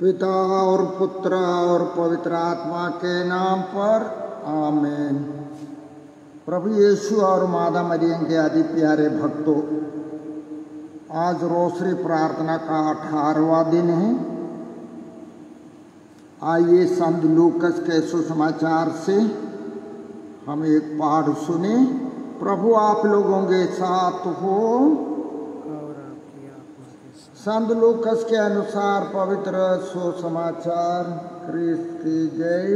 पिता और पुत्र और पवित्र आत्मा के नाम पर आमीन। प्रभु यीशु और माता मरियम के अति प्यारे भक्तों, आज रोसरी प्रार्थना का 18वां दिन है। आइए संत लूकस के सुसमाचार से हम एक पाठ सुने। प्रभु आप लोगों के साथ हो। संत लूकस के अनुसार पवित्र सुसमाचार। क्रिस्त की जय।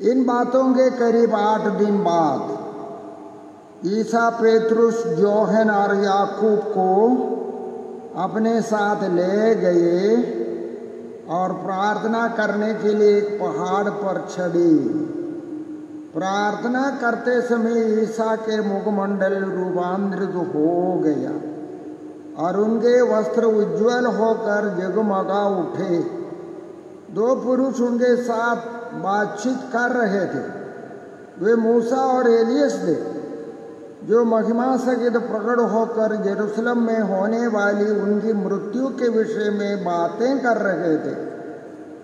इन बातों के करीब 8 दिन बाद ईसा पेतरुस, योहन और याकूब को अपने साथ ले गए और प्रार्थना करने के लिए एक पहाड़ पर चढ़े। प्रार्थना करते समय ईसा के मुखमंडल रूपांतरित हो गया और उनके वस्त्र उज्ज्वल होकर जगमगा उठे। 2 पुरुष उनके साथ बातचीत कर रहे थे। वे मूसा और एलियस थे, जो महिमा सहित प्रकट होकर यरूशलेम में होने वाली उनकी मृत्यु के विषय में बातें कर रहे थे।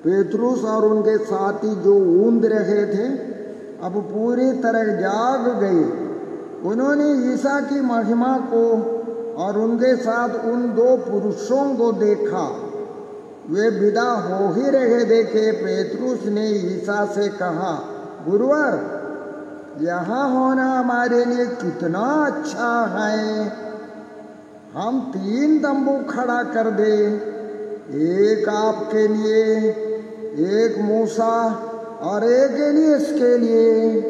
पेतरुस और उनके साथी जो ऊँध रहे थे, अब पूरी तरह जाग गए। उन्होंने ईसा की महिमा को और उनके साथ उन 2 पुरुषों को देखा। वे विदा हो ही रहे थे कि पेतरुस ने ईसा से कहा, गुरुवर, यहाँ होना हमारे लिए कितना अच्छा है। हम 3 तंबू खड़ा कर दे, एक आपके लिए, एक मूसा और एक एलियस के लिए।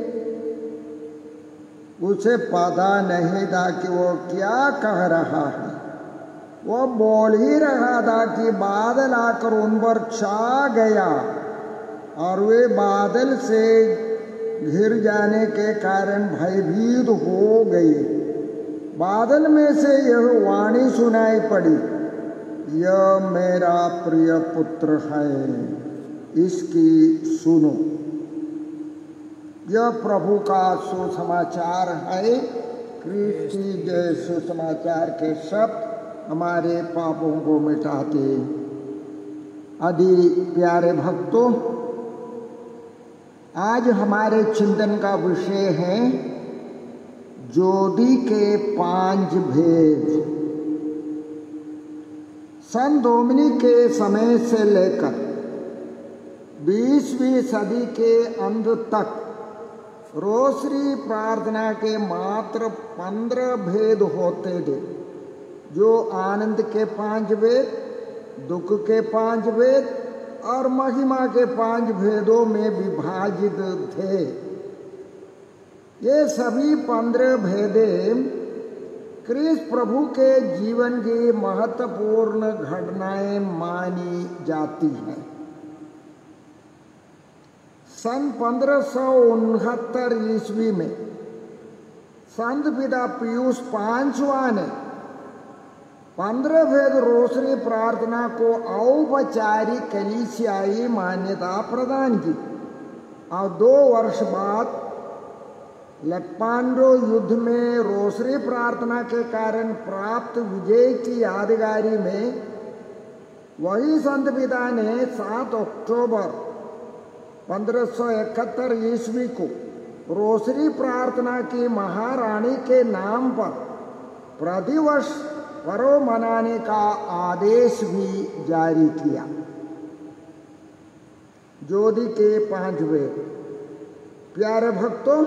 उसे पता नहीं था कि वो क्या कह रहा है। वो बोल ही रहा था कि बादल आकर उन पर छा गया और वे बादल से घिर जाने के कारण भयभीत हो गए। बादल में से यह वाणी सुनाई पड़ी, यह मेरा प्रिय पुत्र है, इसकी सुनो। यह प्रभु का सुसमाचार है। क्रिस्त की जय। सुसमाचार के शब्द हमारे पापों को मिटाते। अति प्यारे भक्तों, आज हमारे चिंतन का विषय है ज्योति के 5 भेद। सन डोमिनिक के समय से लेकर 20वीं सदी के अंत तक रोसरी प्रार्थना के मात्र 15 भेद होते थे, जो आनंद के 5 भेद, दुख के 5 भेद और महिमा के 5 भेदों में विभाजित थे। ये सभी 15 भेदे क्रिस्त प्रभु के जीवन की महत्वपूर्ण घटनाएं मानी जाती हैं। सन 1569 ईस्वी में संत पिता पियूस पांचवा ने 15 भेद रोसरी प्रार्थना को औपचारिक कलीसियाई मान्यता प्रदान की और 2 वर्ष बाद लेपांड्रो युद्ध में रोसरी प्रार्थना के कारण प्राप्त विजय की यादगारी में वही संत पिता ने 7 अक्टूबर 1571 ईस्वी को रोसरी प्रार्थना की महारानी के नाम पर प्रतिवर्ष पर्व मनाने का आदेश भी जारी किया। ज्योति के 5 भेद। प्यारे भक्तों,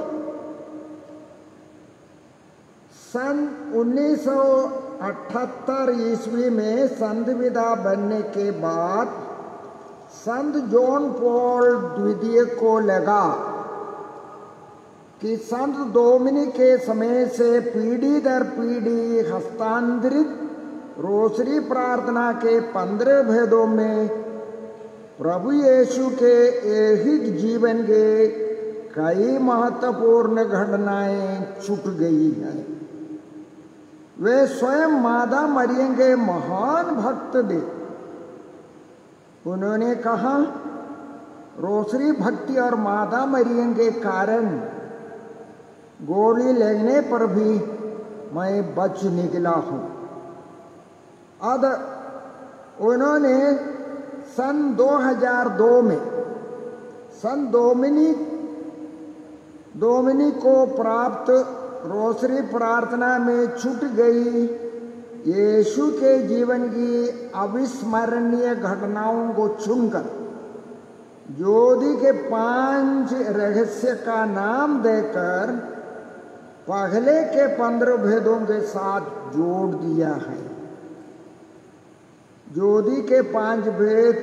सन 1978 ईस्वी में संत पिता बनने के बाद संत जॉन पॉल द्वितीय को लगा कि संत डोमिनिक के समय से पीढ़ी दर पीढ़ी हस्तांतरित रोसरी प्रार्थना के 15 भेदों में प्रभु यीशु के ऐहिक जीवन के कई महत्वपूर्ण घटनाएं छूट गई हैं। वे स्वयं माता मरियम के महान भक्त थे। उन्होंने कहा, रोसरी भक्ति और माता मरियम के कारण गोली लगने पर भी मैं बच निकला हूँ। उन्होंने सन 2002 में सन डोमिनिक को प्राप्त रोसरी प्रार्थना में छूट गई यीशु के जीवन की अविस्मरणीय घटनाओं को चुनकर ज्योति के 5 रहस्य का नाम देकर पहले के 15 भेदों के साथ जोड़ दिया है। ज्योति के 5 भेद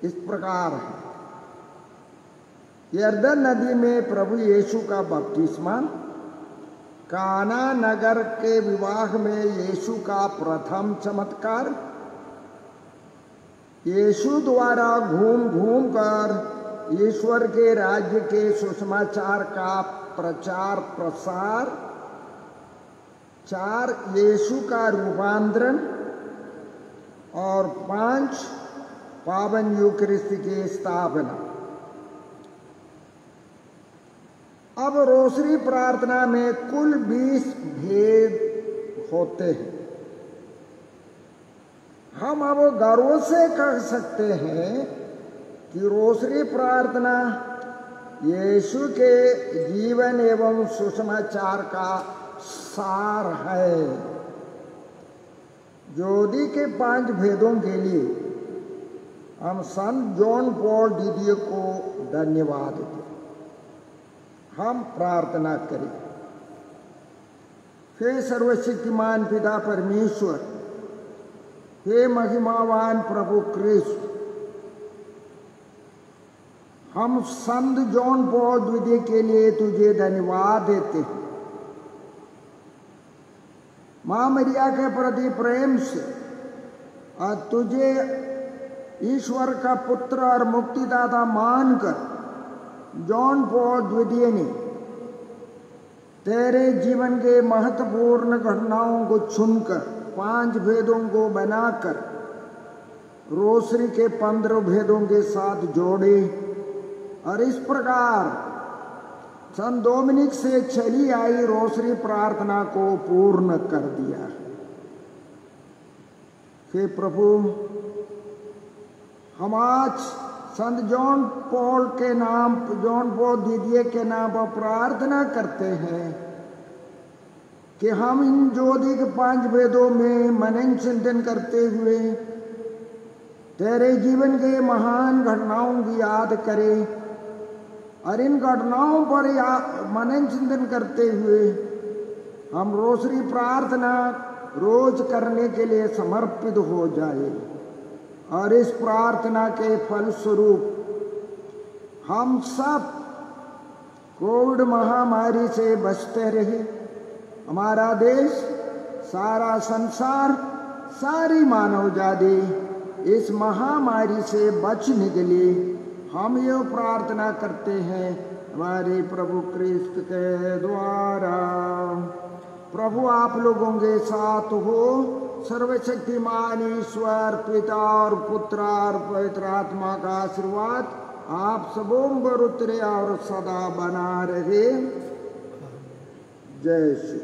इस प्रकार है। यरदन नदी में प्रभु यीशु का बपतिस्मा, काना नगर के विवाह में यीशु का प्रथम चमत्कार, यीशु द्वारा घूम घूम कर ईश्वर के राज्य के सुसमाचार का प्रचार प्रसार, 4 यीशु का रूपांतरण और 5 पावन यूकरिस्ती की स्थापना। अब रोसरी प्रार्थना में कुल 20 भेद होते हैं। हम अब गर्व से कह सकते हैं कि रोसरी प्रार्थना यीशु के जीवन एवं सुसमाचार का सार है। ज्योति के 5 भेदों के लिए हम संत जॉन पॉल द्वितीय को धन्यवाद दें। हम प्रार्थना करें। हे सर्वशक्तिमान पिता परमेश्वर, हे महिमावान प्रभु कृष्ण, हम संत जॉन पॉल द्वितीय के लिए तुझे धन्यवाद देते हैं। माँ मरिया के प्रति प्रेम से और तुझे ईश्वर का पुत्र और मुक्तिदाता मानकर जॉन पॉल द्वितीय ने तेरे जीवन के महत्वपूर्ण घटनाओं को चुनकर 5 भेदों को बनाकर रोसरी के 15 भेदों के साथ जोड़े और इस प्रकार संत डोमिनिक से चली आई रोसरी प्रार्थना को पूर्ण कर दिया। हे प्रभु, हम आज संत जॉन पॉल द्वितीय के नाम पर प्रार्थना करते हैं कि हम इन ज्योति के 5 भेदों में मनन चिंतन करते हुए तेरे जीवन के महान घटनाओं की याद करें और इन घटनाओं पर मनन चिंतन करते हुए हम रोसरी प्रार्थना रोज करने के लिए समर्पित हो जाए और इस प्रार्थना के फलस्वरूप हम सब कोविड महामारी से बचते रहे। हमारा देश, सारा संसार, सारी मानव जाति इस महामारी से बच निकले। हम ये प्रार्थना करते हैं हमारे प्रभु कृष्ण के द्वारा। प्रभु आप लोगों के साथ हो। सर्वशक्तिमान ईश्वर पिता और पुत्र और पवित्र आत्मा का आशीर्वाद आप सबों पर उतरे और सदा बना रहे। जय श्री